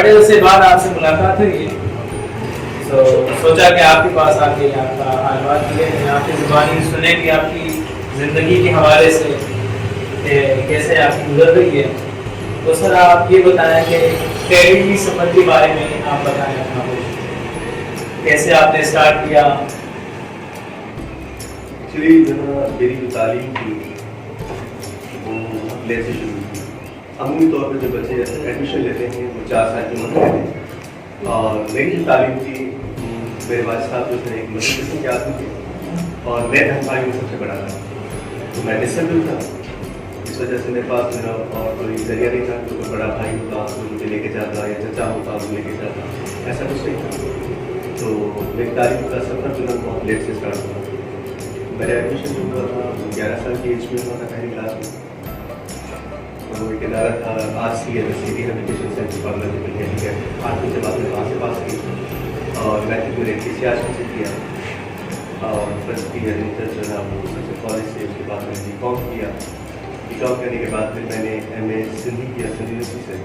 بڑے عرصے بعد آپ سے ملاقات ہوئی ہے، تو سوچا کہ آپ کے پاس آ کے آپ کا حال بات لیں، آپ کی زبانی سنیں کہ آپ کی زندگی کے حوالے سے کہ کیسے آپ کی گزر رہی ہے. تو سر آپ یہ بتائیں کہ تعلیمی سفر کے بارے میں آپ بتائیں اپنا کچھ، کیسے آپ نے اسٹارٹ کیا؟ ایکچولی جو نا میری جو تعلیم تھی وہ پلے سے شروع کی. عمومی طور پہ جو بچے ایڈمیشن لیتے ہیں وہ 4 سال کی عمر میں تھے، اور میری جو تعلیم تھی میرے والد صاحب جو تھے ایک مدرسے کے آدمی تھے، اور میں بہن بھائی میں سب سے بڑا تھا، تو میں ڈسیبل تھا. اس وجہ سے میرے پاس میرا اور کوئی ذریعہ نہیں تھا کہ کوئی بڑا بھائی ہوتا تو مجھے لے کے جاتا، یا چچا ہوتا وہ لے کے جاتا، ایسا کچھ نہیں تھا. تو میری تعلیم کا سفر جو ہے بہت لیٹ سے اسٹارٹ ہوا. میرا ایڈمیشن جو ہوا تھا 11 سال کی ایج میں ہوا تھا، پہلی کلاس میں. اور وہ ایک ادارہ تھا RCS ریہیبلیٹیشن سینٹر پارلر میں دہلی کے 8ویں سے بعد میں وہاں سے پاس کی، اور میٹرک میں PCH سے کیا، اور فرسٹ ایئر انٹر جو ہے وہ کالج سے. اس کے بعد میں نے BCom کیا. BCom کرنے کے بعد پھر میں نے MA سندھی کیا سندھ یونیورسٹی سے.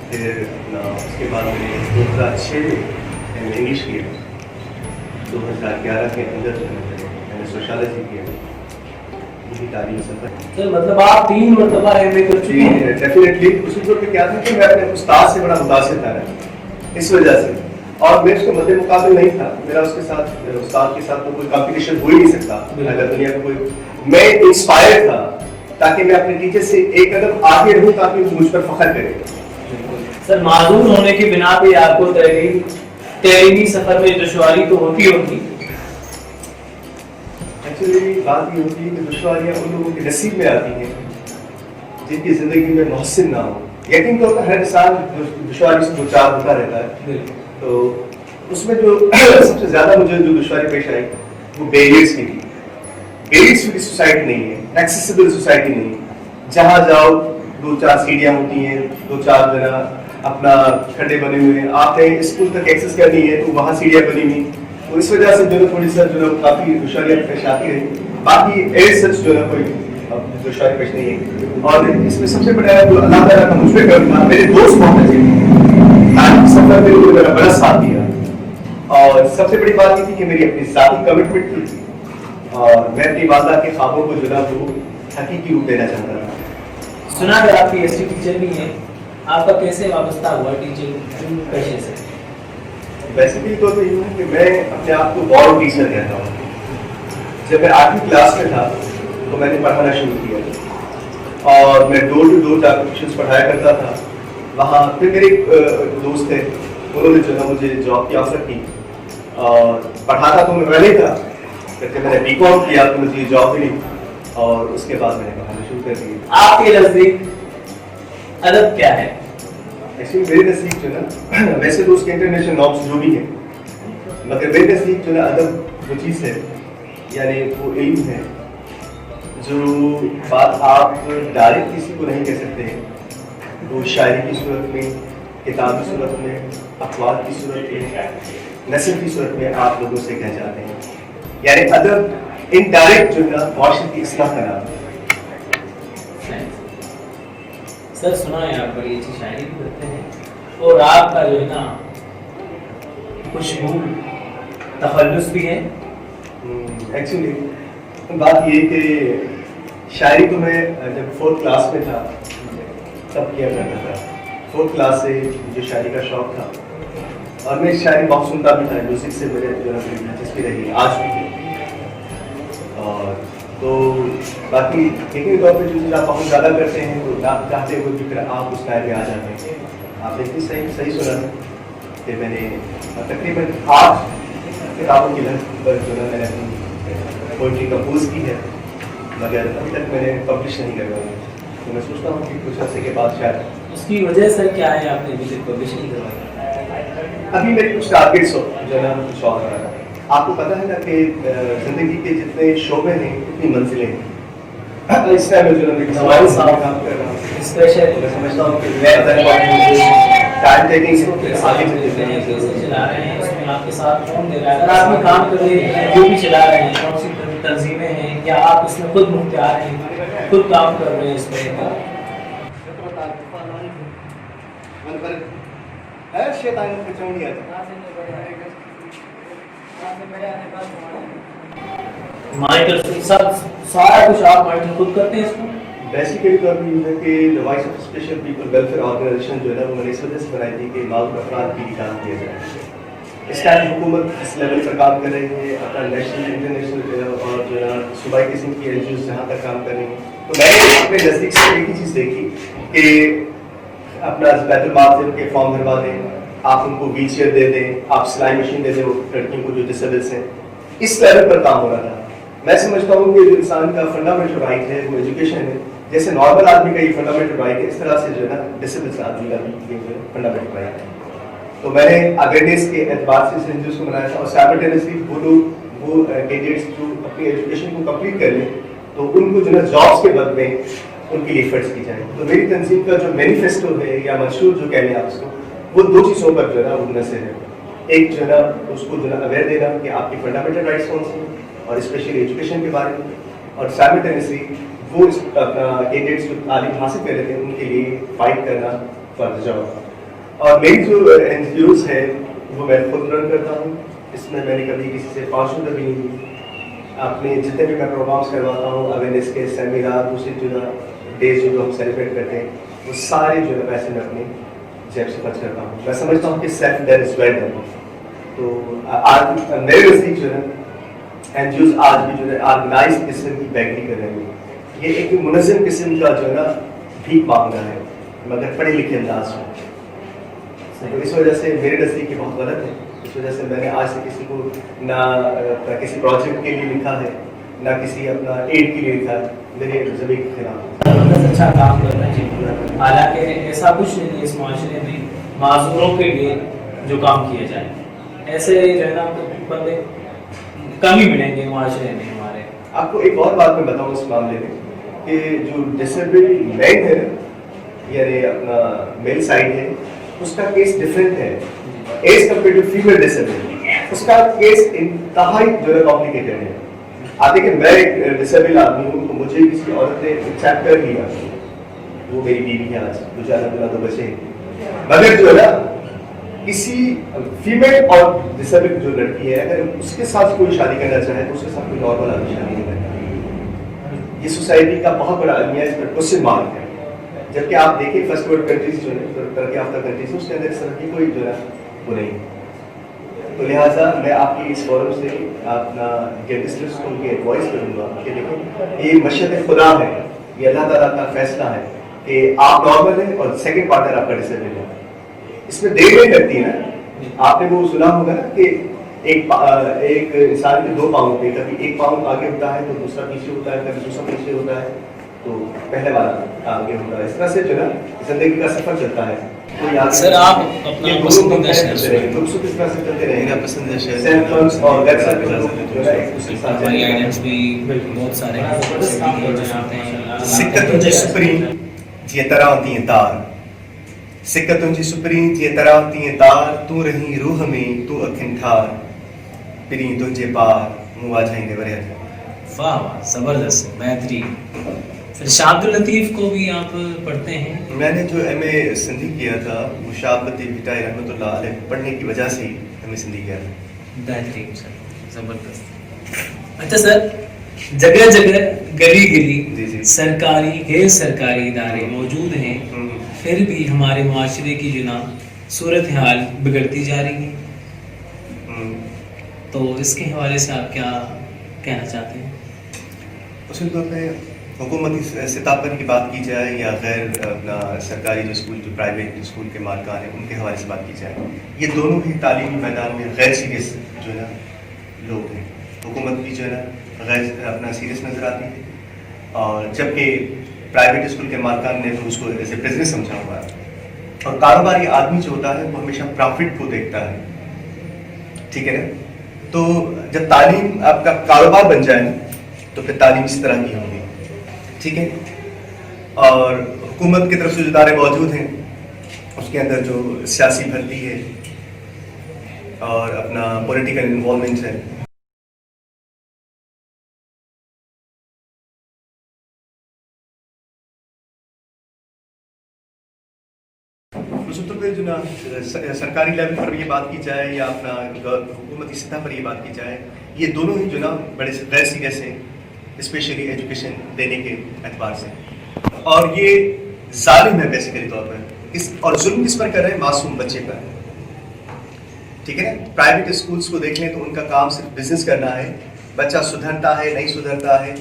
پھر اس کے بعد میں نے 2006 میں MA انگلش کیا. 2011 کے اندر میں نے سوشالوجی کیا. یہی تعلیم سفر. سر مطلب آپ 3 مرتبہ MA کر چکے ہیں؟ ڈیفینیٹلی. اسی طور پہ کیا تھا کہ میں اپنے استاد سے بڑا متاثر تھا اس وجہ سے، اور میں اس کے مد مقابل نہیں تھا. میرا اس کے ساتھ استاد کے ساتھ تو کوئی کمپٹیشن ہو ہی نہیں سکتا اگر دنیا کا کوئی. میں انسپائر تھا تاکہ میں اپنے ٹیچر سے ایک قدم آگے رہوں تاکہ وہ مجھ پر فخر کرے. سر معذور ہونے کی بنا پہ آپ کو تعلیمی سفر میں دشواری تو ہوتی ہوگی؟ ایکچولی بات یہ ہوتی ہے کہ دشواریاں ان لوگوں کے نصیب میں آتی ہیں جن کی زندگی میں محسن نہ ہو. یقین طور پر ہر انسان دشواری سے 2-4 ہوتا رہتا ہے. تو اس میں جو سب سے زیادہ مجھے جو دشواری پیش آئی وہ بیریئرس کی تھی. بیریئرس کی سوسائٹی نہیں ہے، ایکسیسیبل سوسائٹی نہیں ہے. جہاں جاؤ 2-4 سیڑھیاں ہوتی ہیں، 2-4 جگہ اپنا کھڈے بنے ہوئے ہیں. آپ نے اسکول تک ایکسیس کرنی ہے تو وہاں سیڑھیاں بنی ہوئی. تو اس وجہ سے جو ہے تھوڑی سا جو ہے کافی دشواریاں پیش آتی رہی. باقی ایز سچ جو ہے کوئی دشواری پیش نہیں ہے. اور اس میں سب سے بڑا جو اللہ تعالیٰ کا مجھ پہ کرنا، میرے دوست بہت اچھے تھے، تعلیم سفر میں انہوں نے میرا بڑا ساتھ دیا. اور سب سے بڑی بات یہ تھی کہ میری اپنی ذاتی کمٹمنٹ تھی، اور میں اپنی والدہ کے خوابوں کو جو ہے وہ حقیقی روپ دینا چاہتا تھا. سنا کہ آپ PhD ٹیچر بھی ہیں، آپ کا کیسے وابستہ ہوا ٹیچنگ پیشے سے؟ بیسیکلی تو یہ ہے کہ میں اپنے آپ کو بورن ٹیچر کہتا ہوں. جب میں 8ویں کلاس میں تھا تو میں نے پڑھانا شروع کیا، اور میں ڈور ٹو ڈور جا کر ٹیوشنس پڑھایا کرتا تھا. وہاں پھر میرے دوست تھے، انہوں نے جو ہے مجھے جاب کی آفر کی، اور پڑھاتا تو میں پہلے تھا. پھر جب میں نے BCom کیا تو مجھے یہ جاب ملی، اور اس کے بعد میں نے پڑھانا شروع کر دیا. آپ کے نزدیک ادب کیا ہے؟ ایکچولی میرے نزدیک جو ہے ویسے تو اس کے انٹرنیشنل نارمس جو بھی ہیں، مگر میرے نزدیک جو ہے ادب وہ چیز ہے، یعنی وہ علم ہے جو بات آپ ڈائریکٹ کسی کو نہیں کہہ سکتے ہیں، وہ شاعری کی صورت میں، کتاب کی صورت میں، اخبار کی صورت میں، نثر کی صورت میں آپ لوگوں سے کہہ جاتے ہیں. یعنی ادب انڈائریکٹ جو ہے معاشرے کی اصلاح کا نام ہے. سر سنا ہے آپ بڑی اچھی شاعری بھی کرتے ہیں، اور آپ کا جو ہے نا خوشبو تخلص بھی ہے. ایکچولی بات یہ کہ شاعری تو میں جب 4th کلاس میں تھا تب کیا کرتا تھا. 4th کلاس سے مجھے شاعری کا شوق تھا، اور میں شاعری بہت سنتا بھی تھا. میوزک سے میرے جو ہے دلچسپی رہی، آج بھی ہے. اور تو باقی یقینی طور پہ جو چیز آپ بہت زیادہ کرتے ہیں تو چاہتے ہوئے بھی پھر آپ اس ٹائم میں آ جاتے ہیں. آپ نے اتنی صحیح سنا ہے کہ میں نے تقریباً 8 کتابوں کی لگ پر جو ہے میں نے اپنی پوئٹری کمپوز کی ہے، مگر ابھی تک میں نے پبلش نہیں کروائی. تو میں سوچتا ہوں کہ کچھ عرصے کے بعد شاید. اس کی وجہ سر کیا ہے آپ نے ابھی تک پبلش نہیں کروائی؟ ابھی میری کچھ ٹارگیٹس جو ہے نا کچھ اور رہا ہے. آپ کو پتہ ہے نا کہ زندگی کے جتنے شعبے ہیں اتنی منزلیں ہیں. اس ٹائم میں جو ہے ہمارے ساتھ کام کر رہا ہوں. اسپیشل میں سمجھتا ہوں کہ میں ٹائم ٹیکنگ آگے چلا رہے ہیں، اس میں آپ کے ساتھ کون دے رہا ہے؟ اگر آپ میں کام کر رہے ہیں جو بھی چلا رہے ہیں، کون سی تنظیمیں ہیں، یا آپ اس میں خود مختار ہیں، خود کام کر رہے ہیں اس پہ؟ है शैतान के चौड़िया मॉनिटर सब सारा कुछ आप मॉनिटर खुद करते हैं इसको? बेसिकली तो अभी है कि the voice of special people welfare organisation जो है ना वो मैंने इस वजह से बनाई थी कि मालूम अफराद के लिए काम किया जाए। इस टाइम हुकूमत इस लेवल पर काम कर रही है, अपना नेशनल इंटरनेशनल और जो है ना सूबाई किस्म की एन जहाँ तक काम कर रही हैं, तो मैंने अपने नज़दीक से एक ही चीज़ देखी कि अपना बैतुल माल से उनके फॉर्म भरवा दें, आप उनको व्हील चेयर दे दें, आप सिलाई मशीन दे दें वो लड़कियों को जो डिसेबल्स हैं, इस लेवल पर काम हो रहा था। मैं समझता हूँ कि जो इंसान का फंडामेंटल राइट है वो एजुकेशन है, जैसे नॉर्मल आदमी का ये फंडामेंटल राइट है, इस तरह से जो है ना डिसेबल्स आदमी का भी ये फंडामेंटल राइट है। तो मैंने अवेयरनेस के एतबार से इस एनजीओ को बनाया था और साइमल्टेनियसली वो लोग वो कैंडिडेट्स जो अपनी एजुकेशन को कंप्लीट कर लें तो उनको जो है जॉब्स के बद में उनके लिए एफर्ट्स की जाए। तो मेरी तंजीम का जो मैनिफेस्टो है या मंशूर जो कह लें आप उसको, वो दो चीज़ों पर जो है ना उनमें से है। एक जो है ना उसको जो है अवेयर देना कि आपकी फंडामेंटल राइट्स कौन सी हैं और स्पेशली एजुकेशन के बारे में, और साइमल्टेनियसली वो अपना कैंडिडेट्स जो तालीम हासिल कर लेते हैं उनके लिए फाइट करना फर्ज जॉब। और मेरी जो एनजीओज है वो मैं खुद रन करता हूँ, इसमें मैंने कभी किसी से 500 भी नहीं ली। अपने जितने भी मैं प्रोग्राम्स करवाता हूँ, अवेयरनेस के सेमिनार, दूसरे जो डेज जो हम सेलिब्रेट करते हैं, वो सारे जो है पैसे मैं अपने जेब से खर्च करता हूँ। मैं समझता हूँ कि self there is well done. तो आज मेरे नज़दीक जो है एनजीओज आज भी जो है ऑर्गेनाइज किस्म की बैकरी कर रहे हैं। ये एक मुनज़्ज़म किस्म का जो है ना भीख मांगना है मगर पढ़े लिखे अंदाज में। तो इस वजह से मेरे नज़दीक बहुत गलत है। इस वजह से मैंने आज से किसी को ना किसी प्रोजेक्ट के लिए लिखा है ना किसी अपना एड के लिए लिखा है, मेरे ज़मीन के खिलाफ। अच्छा काम करना चाहिए, हालांकि ऐसा कुछ नहीं है इस माशरे में माजूरों के लिए जो काम किया जाए, ऐसे जो है ना बंदे कम ही मिलेंगे माशरे में हमारे। आपको एक और बात मैं बताऊँ इस मामले में कि जो डिसेबल्ड मैन है यानी अपना मेल साइड है उसका केस डिफरेंट है as compare to female disable. उसका केस इंतहाई जो है कॉम्प्लिकेटेड है। आप देखिए मैं एक डिसेबल आदमी हूँ तो मुझे किसी औरत ने एक्सेप्ट कर लिया, वो मेरी बीवी है, आज मुझे अलग दो बच्चे, मगर जो है ना किसी फीमेल और डिसेबल जो लड़की है अगर उसके साथ कोई शादी करना चाहे तो उसके साथ कोई नॉर्मल आदमी शादी नहीं करना। ये सोसाइटी का बहुत बड़ा अलमिया इस पर क्वेश्चन मार्क है। जबकि आप देखिए फर्स्ट वर्ल्ड कंट्रीज जो है तरक्की याफ्ता कंट्रीज उसके अंदर इस तरह की कोई जो है वो नहीं। तो लिहाजा मैं आपकी इस फोरम से अपना यंगस्टर्स को ये एडवाइस करूँगा कि देखो ये मशहद खुदा है, ये अल्लाह ताला का फैसला है कि आप नॉर्मल हैं और सेकंड पार्टनर आपका डिसेबल है। इसमें देर नहीं लगती है ना। आपने वो सुना होगा ना कि एक इंसान के दो पाँव होते हैं, कभी एक पाँव आगे होता है तो दूसरा पीछे होता है, कभी दूसरा पीछे होता है तो पहले वाला आगे होता है। इस तरह से जो है जिंदगी का सफर चलता है। तो याद सर आप अपना पसंदीदा शेयर ग्रुप से किस तरह से चलते रहेंगे। मेरा पसंदीदा शेयर सेल्फ फंड्स और वेब सर्विस जो है एक दूसरे के साथ हमारी चलते गाइडेंस भी बहुत सारे हैं, जबरदस्त काम कर रहे हैं आप, हैं। माशाल्लाह। सिक्का तुझे सुप्रीम जिए तरह होती है तार, सिक्का तुझे सुप्रीम जिए तरह होती है तार, तू रही रूह में तू अखिन ठार, पिरी तुझे पार मुआ जाएंगे बरे। वाह वाह जबरदस्त बेहतरीन। फिर शाह अब्दुल लतीफ को भी आप पढ़ते हैं? मैंने जो एमए सिंधी किया था वो शाह अब्दुल लतीफ भिटाई रहमतुल्लाह अलैह पढ़ने की वजह से ही एमए सिंधी किया था। बेहतरीन सर, जबरदस्त। अच्छा सर, जगह जगह गली जी, जी। गली सरकारी गैर सरकारी इदारे मौजूद हैं, फिर भी हमारे माशरे की जो ना सूरत हाल बिगड़ती जा रही है, तो इसके हवाले से आप क्या कहना चाहते हैं? उसी दौर में हुकूमती सतह पर की बात की जाए या गैर अपना सरकारी जो स्कूल जो प्राइवेट स्कूल के मालिकान हैं उनके हवाले से बात की जाए, ये दोनों ही तालीमी मैदान में गैर सीरियस जो है ना लोग हैं। हुकूमत भी जो है ना गैर अपना सीरियस नज़र आती है और जबकि प्राइवेट स्कूल के मालिकान ने तो उसको एज ए बिजनेस समझा हुआ है और कारोबारी आदमी जो होता है वो हमेशा प्रॉफिट को देखता है, ठीक है ना। तो जब तालीम आपका कारोबार बन जाए तो फिर तालीम इस तरह की होगी, ठीक है। और हुकूमत की तरफ से जो इदारे मौजूद हैं उसके अंदर जो सियासी भर्ती है और अपना पॉलिटिकल इन्वॉल्वमेंट है, तौर पे जो ना सरकारी लेवल पर ये बात की जाए या अपना हुकूमती सतह पर ये बात की जाए, ये दोनों ही जो ना बड़े गैर सीरियस हैं स्पेशली एजुकेशन देने के एतबार से, और ये जालिम है बेसिकली तौर पर। और जुल्म किस पर कर रहे हैं? मासूम बच्चे पर। ठीक है, प्राइवेट स्कूल्स को देख लें तो उनका काम सिर्फ बिजनेस करना है, बच्चा सुधरता है नहीं सुधरता है,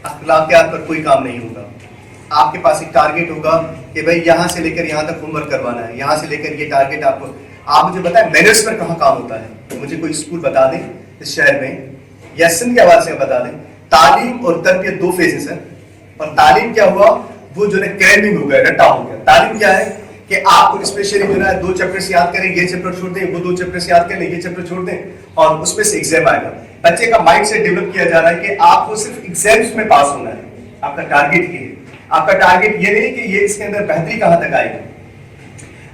अखलाकियात पर कोई काम नहीं होगा। आपके पास एक टारगेट होगा कि भाई यहाँ से लेकर यहाँ तक होमवर्क करवाना है, यहाँ से लेकर ये टारगेट आपको, आप मुझे बताएं मैनर्स पर कहाँ काम होता है? मुझे कोई स्कूल बता दें इस शहर में या सिंध के हवाले से बता दें। तालीम और तरबियत दो फेजेस हैं, और तालीम क्या हुआ, वो जो है क्रैमिंग हो गया, रट्टा हो गया। तालीम क्या है कि आप स्पेशली जो है 2 चैप्टर्स याद करें, ये चैप्टर छोड़ दें, वो 2 चैप्टर्स याद करें, ये चैप्टर छोड़ दें, और उसमें से एग्जाम आएगा। बच्चे का माइंड सेट डेवलप किया जा रहा है कि आपको सिर्फ एग्जाम्स में पास होना है, आपका टारगेट ये है। आपका टारगेट ये नहीं कि ये इसके अंदर बेहतरी कहां तक आएगी।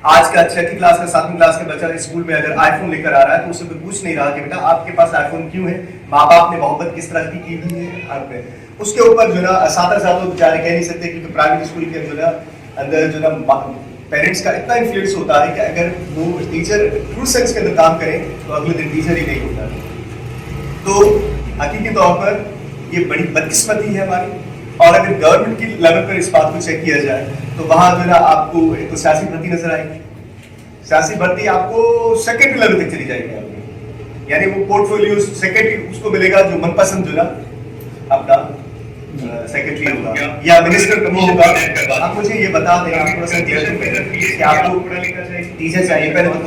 आज का 6वीं क्लास का 7वीं क्लास का बच्चा स्कूल में अगर आईफोन लेकर आ रहा है तो उससे कोई पूछ नहीं रहा कि बेटा आपके पास आईफोन क्यों है, माँ बाप ने मोहब्बत किस तरह की हुई है आप पे। उसके ऊपर जो ना साथ तो बेचारे कह नहीं सकते, क्योंकि प्राइवेट स्कूल के जो ना अंदर जो ना पेरेंट्स का इतना इन्फ्लुएंस होता है कि अगर वो टीचर ट्रू सेंस के अंदर काम करें तो अगले दिन टीचर ही नहीं होता। तो हकीकी तौर पर ये बड़ी बदकिस्मती है हमारी। और अगर गवर्नमेंट की लेवल पर इस बात को चेक किया जाए तो वहां जो है आपको एक तो सियासी भर्ती नजर आएगी, सियासी भर्ती आपको सेक्रेटरी लेवल तक चली जाएगी आपकी, यानी वो पोर्टफोलियो सेक्रेटरी उसको मिलेगा जो मनपसंद जो ना अपना सेक्रेटरी होगा या मिनिस्टर होगा। आप मुझे ये बता दें थोड़ा सा कि आपको टीचर चाहिए, पहले तो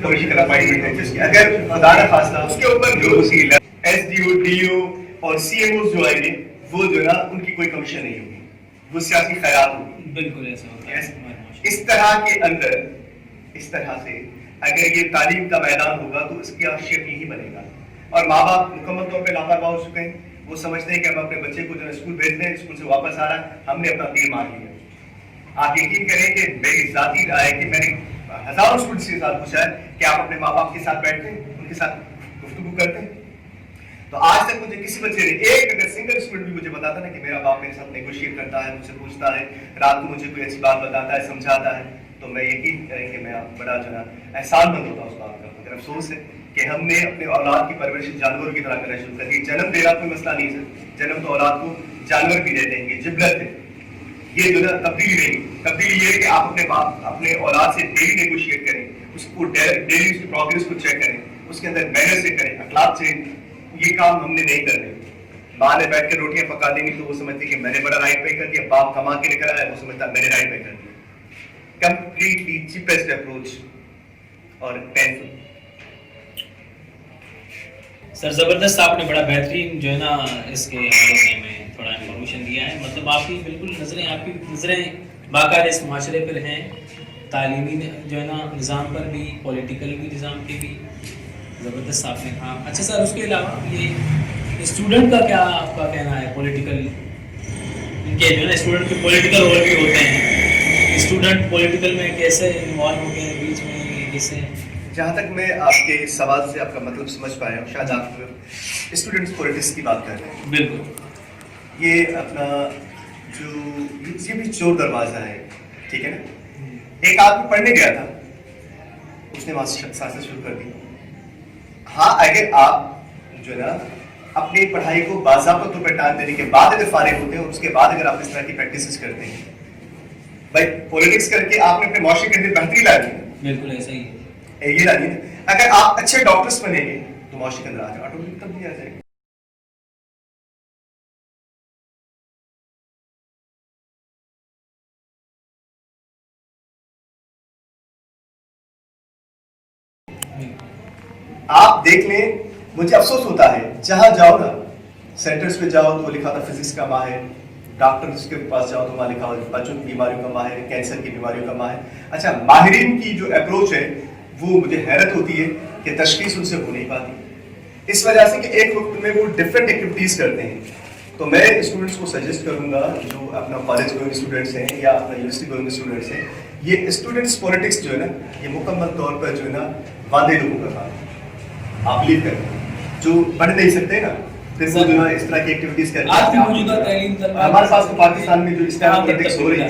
पॉलिटिकल अपॉइंटमेंट, अगर खुदा न खास्ता उसके ऊपर जो एसडीओ डीओ और सीएमओ जो आएंगे वो जो है ना उनकी कोई कमीशन नहीं होगी, वो सियासी खैरात होगी। बिल्कुल ऐसा होता है। इस तरह के अंदर इस तरह से अगर ये तालीम का मैदान होगा तो इसका शेप यही बनेगा। और माँ बाप मुकम्मल तौर पे लापरवाह हो चुके हैं, वो समझते हैं कि हम अपने बच्चे को जो है स्कूल भेज दें, स्कूल से वापस आ रहा है, हमने अपना तीर मार लिया। आप यकीन करें कि मेरी जाती राय कि मैंने हजारों स्टूडेंट्स के साथ पूछा है कि आप अपने माँ बाप के साथ बैठते हैं, उनके साथ गुफ्तगू करते हैं। तो आज तक मुझे किसी बच्चे ने एक अगर सिंगल स्टूडेंट भी मुझे बताता ना कि मेरा बाप मेरे साथ नेगोशिएट करता है, मुझसे पूछता है, रात को मुझे कोई अच्छी बात बताता है, समझाता है, तो मैं यकीन करें कि मैं बड़ा जो है एहसानमंद होता उस बात का। मगर अफसोस है कि हमने अपने औलाद की परवरिश जानवरों की तरह करना शुरू कर दी। जन्म दे रहा कोई मसला नहीं है, जन्म तो औलाद को जानवर भी देते हैं, जिबलत है ये जो है तब्दीली नहीं। तब्दीली ये है कि आप अपने औलाद से डेली नेगोशिएट करें, उसको डेली उसकी प्रोग्रेस को चेक करें, उसके अंदर मेहनत से करें, अखलाक से। ये काम हमने नहीं करने। माँ ने बैठ कर रोटियां पका देंगी तो वो समझती कि मैंने बड़ा राइट पे कर दिया, बाप कमा के लेकर आया वो समझता मैंने राइट पे कर दिया। कंप्लीटली चीपेस्ट अप्रोच और पेनफुल। सर जबरदस्त, आपने बड़ा बेहतरीन जो है ना इसके हवाले से हमें थोड़ा इन्फॉर्मेशन दिया है। मतलब आपकी नज़रें बाकायदा इस माशरे पर हैं, तालीमी जो है ना निज़ाम पर भी, पॉलिटिकल भी निज़ाम के भी। ज़बरदस्त आपने कहा। अच्छा सर, उसके अलावा ये स्टूडेंट का क्या आपका कहना है? पॉलिटिकल इनके जो है ना स्टूडेंट के पॉलिटिकल रोल भी होते हैं, स्टूडेंट पॉलिटिकल में कैसे इन्वॉल्व हो गए बीच में कैसे? जहाँ तक मैं आपके सवाल से आपका मतलब समझ पाया हूँ, शायद आप स्टूडेंट्स पॉलिटिक्स की बात कर रहे हैं। बिल्कुल। ये अपना जो ये भी चोर दरवाज़ा है, ठीक है ना। एक आदमी पढ़ने गया था, उसने वहाँ से साजिश शुरू कर दी। हाँ, अगर आप जो है ना अपनी पढ़ाई को बाज़ाब्ता तौर पर टाइम देने के बाद अगर फारिग होते हैं और उसके बाद अगर आप इस तरह की प्रैक्टिस करते हैं, भाई पॉलिटिक्स करके आपने अपने माशरे के अंदर बेहतरी ला दी। बिल्कुल ऐसा ही है, ये ला दी। अगर आप अच्छे डॉक्टर्स बनेंगे तो माशरे के अंदर ऑटोमेटिक तब्दीली आ जाएगी। आप देख लें, मुझे अफसोस होता है जहां जाओ ना, सेंटर्स पे जाओ तो लिखा था फिजिक्स का माहिर, डॉक्टर्स के पास जाओ तो वहाँ लिखा हो बच्चों की बीमारियों का माहिर, कैंसर की बीमारियों का माहिर। अच्छा, माहिरीन की जो अप्रोच है वो मुझे हैरत होती है कि तशखीस उनसे हो नहीं पाती, इस वजह से कि एक वक्त में वो डिफरेंट एक्टिविटीज़ करते हैं। तो मैं स्टूडेंट्स को सजेस्ट करूंगा जो अपना कॉलेज गोइंग स्टूडेंट्स हैं या अपना यूनिवर्सिटी गोइंग स्टूडेंट्स हैं, ये स्टूडेंट्स पॉलिटिक्स जो है ना, ये मुकम्मल तौर पर जो है ना वादे लोगों का काम है। आप लीव करें जो पढ़ नहीं सकते ना, फिर वो जो है इस तरह की एक्टिविटीज करते हैं। आज की मौजूदा तालीम हमारे पास तो पाकिस्तान में जो इस तरह पॉलिटिक्स हो रही है,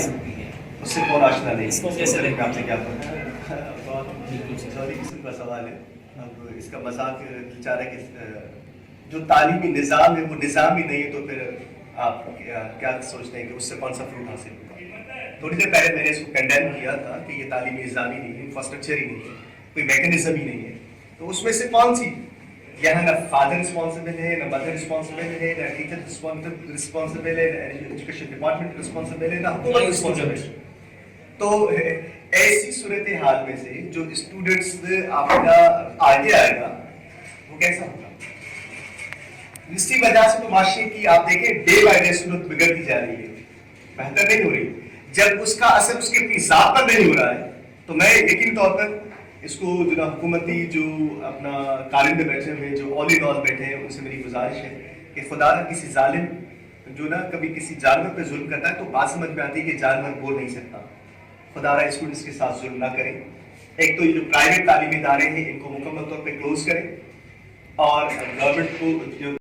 उससे कौन आशना नहीं, इसको कैसे मतलब देखते आपसे हैं? क्या पता। बहुत सॉरी किस्म का सवाल है। अब इसका मजाक बेचारा कि जो तालीमी निज़ाम है वो निज़ाम ही नहीं है, तो फिर आप क्या सोचते हैं कि उससे कौन सा फ्रूट हासिल होगा। थोड़ी देर पहले मैंने इसको कंडेम किया था कि ये तालीमी निज़ाम ही नहीं है, इंफ्रास्ट्रक्चर ही नहीं है, कोई मैकेनिज्म ही नहीं है। तो उसमें से कौन सी, यहाँ ना फादर रिस्पॉन्सिबल है, ना मदर रिस्पॉन्सिबल है, ना टीचर रिस्पॉन्सिबल है, ना एजुकेशन डिपार्टमेंट रिस्पॉन्सिबल है, ना हुकूमत रिस्पॉन्सिबल है। तो ऐसी सूरत हाल में से जो स्टूडेंट्स आपका आगे आएगा वो कैसा होगा। इसी वजह से तो माशरे की आप देखें डे बाय डे सूरत बिगड़ती जा रही है, बेहतर नहीं हो रही। जब उसका असर उसके अपनी जात पर नहीं हो रहा है, तो मैं यकीन तौर पर इसको जो ना हुकूमती जो अपना कालिंद में बैठे हुए जो ऑल इन ऑल बैठे हैं उनसे मेरी गुजारिश है कि खुदा ना किसी जालिम जो ना कभी किसी जानवर पे जुल्म करता है तो बात समझ में आती है कि जानवर बोल नहीं सकता। खुदा ना स्टूडेंट्स के साथ जुल्म ना करें। एक तो ये जो प्राइवेट तालीमी इदारे हैं इनको मुकम्मल तौर पर क्लोज करें, और गवर्नमेंट को जो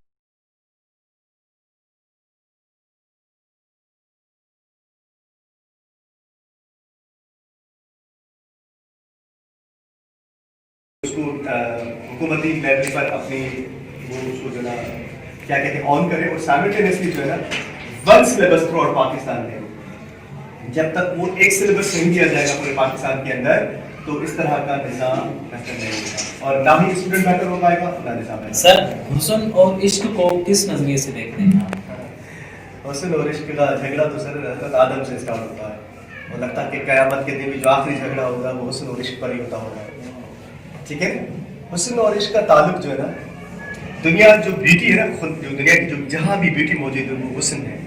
उसको हुकूमती लेवल पर अपनी वो उसको जो ना क्या कहते हैं ऑन करें, और साइमल्टेनियसली जो है ना one syllabus through out Pakistan में। जब तक वो एक सिलेबस नहीं दिया जाएगा पूरे पाकिस्तान के अंदर तो इस तरह का निज़ाम बेहतर नहीं होगा, और ना ही स्टूडेंट बेहतर हो पाएगा ना निज़ाम बेहतर। सर हुस्न और इश्क को किस नजरिए से देखते हैं आप? हुस्न और इश्क का झगड़ा तो सर हज़रत आदम से स्टार्ट होता है, और लगता है कि क़यामत के दिन भी जो आखिरी झगड़ा होगा वो हुस्न और इश्क पर ही होता होगा। ठीक है, हुस्न और इश्क का ताल्लुक जो है ना, दुनिया जो ब्यूटी है ना, खुद जो दुनिया की जो जहाँ भी ब्यूटी मौजूद है वो हुस्न है।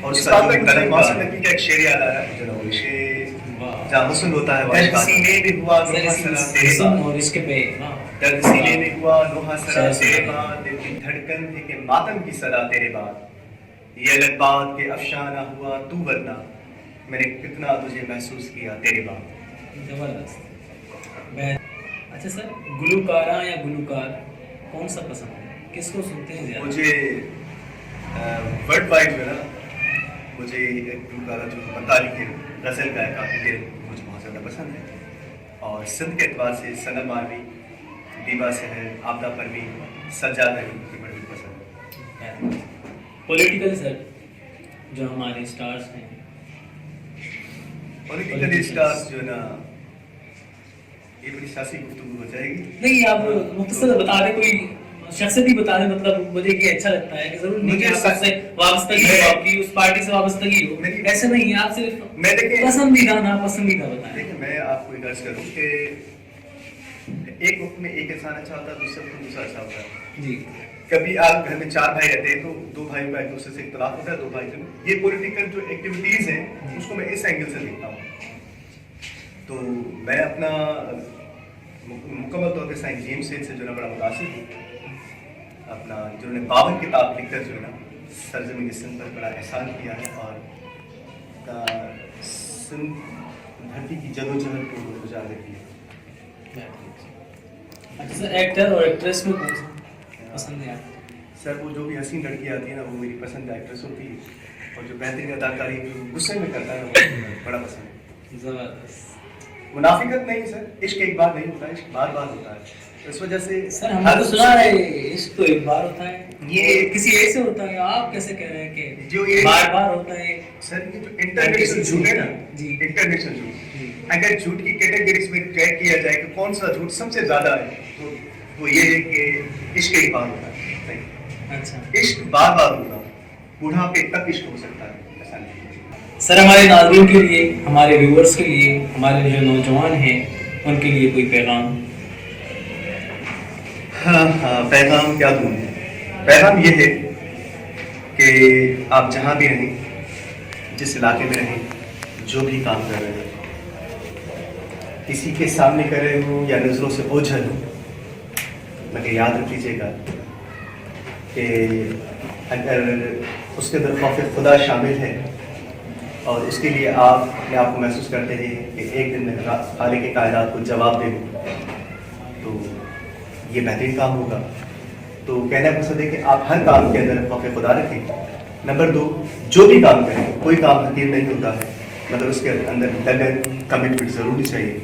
और इस बात में मुझे मासूम नबी का एक शेर याद आ रहा है, जो ना शेर जहाँ हुस्न होता है वहाँ सीने में हुआ नोहा सरा तेरे हुस्न और इश्क पे दर्द सीने में हुआ नोहा सरा तेरे बाद, दिल की धड़कन थी कि मातम की सदा तेरे बाद, ये अलग बात के अफशाना हुआ तू वरना, मैंने कितना तुझे महसूस किया तेरे बाद। जबरदस्त। अच्छा सर, गुलकारा या गुलकार कौन सा पसंद है, किसको सुनते हैं ज़्यादा? मुझे वर्ल्ड वाइड जो है ना, मुझे एक गुलकारा जो बताली के गज़ल गायक काफ़ी मुझे बहुत ज़्यादा पसंद है, और सिंध के एतबार से सनम मालवी, दीवा सहर, आपदा परवीन, सज्जाद अली मुझे बड़ी पसंद है। पॉलिटिकल सर जो हमारे स्टार्स हैं, पॉलिटिकल स्टार्स जो है ना, ये बड़ी सियासी गुफ्तगू हो जाएगी। नहीं आप मुख्तसर बता दें, कोई शख्सियत ही बता दें, मतलब मुझे ये अच्छा लगता है कि जरूर नहीं कि आपसे वाबस्तगी हो, आपकी उस पार्टी से वाबस्तगी हो, ऐसे नहीं है, आप सिर्फ मैं देखिए पसंदीदा ना पसंदीदा बताएं। देखिए मैं आपको एक अर्ज करूँ कि एक वक्त में एक इंसान अच्छा होता है, दूसरे वक्त दूसरा अच्छा होता है जी। कभी आप घर में 4 भाई रहते हैं तो 2 भाइयों का एक दूसरे से इख्तिलाफ होता है, 2 भाई जो ये पॉलिटिकल जो एक्टिविटीज हैं उसको मैं इस एंगल से देखता हूँ। तो मैं अपना मुकम्मल तौर पर साइंस जेम्स से जो है बड़ा मुतासिर हूँ। अपना जिन्होंने 52 किताब लिखकर जो है ना सरजमीन सिंध पर बड़ा एहसान किया है, और सिंध धरती की जदोजहद को उजागर किया। अच्छा सर, एक्टर और एक्ट्रेस में कौन सा पसंद है आपको? सर वो जो भी हसीन लड़की आती है ना वो मेरी पसंद एक्ट्रेस होती है, और जो बेहतरीन अदाकारी जो गुस्से में करता है वो बड़ा पसंद है। जबरदस्त। मुनाफिकत नहीं सर, इश्क एक बार नहीं होता, इश्क बार बार होता है। इस वजह से सर हमने तो सुना है इश्क तो एक बार होता है, ये किसी ऐसे होता है, आप कैसे कह रहे हैं कि जो ये बार बार होता है? सर ये जो इंटरनेशनल झूठ है ना जी, इंटरनेशनल झूठ, अगर झूठ की कैटेगरीज में ट्रैक किया जाए कि कौन सा झूठ सबसे ज्यादा है तो वो ये है कि इश्क एक बार होता है। अच्छा इश्क बार बार होगा, बुढ़ापे तक इश्क हो सकता है, ऐसा नहीं। सर हमारे नाज़रीन के लिए, हमारे व्यूअर्स के लिए, हमारे जो नौजवान हैं उनके लिए कोई पैगाम? हाँ, पैगाम क्या दूँ? पैगाम ये है कि आप जहाँ भी रहें, जिस इलाके में रहें, जो भी काम कर रहे हैं, किसी के सामने कर रहे हो या नज़रों से ओझल हो, मगर याद रखिएगा कि अगर उसके अंदर खौफ खुदा शामिल है और उसके लिए आप अपने आप को महसूस करते हैं कि एक दिन में खालिक कायनात को जवाब दे, तो ये बेहतरीन काम होगा। तो कहना मकसद है कि आप हर काम के अंदर खौफ खुदा रखें। नंबर 2, जो भी काम करें, कोई काम हकीर नहीं होता है, مطلب اس کے اندر لگن کمٹمنٹ ضروری چاہیے،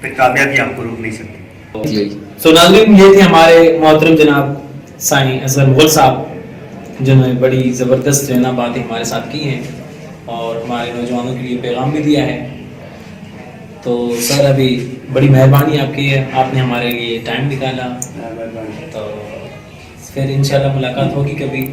پھر کامیابی آپ کو روک نہیں سکتی. سو ناظرین، یہ تھے ہمارے محترم جناب سائیں اصغر مغل صاحب، جنہوں نے بڑی زبردست جو ہے نا باتیں ہمارے ساتھ کی ہیں اور ہمارے نوجوانوں کے لیے پیغام بھی دیا ہے. تو سر ابھی بڑی مہربانی آپ کی ہے، آپ نے ہمارے لیے ٹائم نکالا. تو پھر انشاءاللہ ملاقات ہوگی کبھی.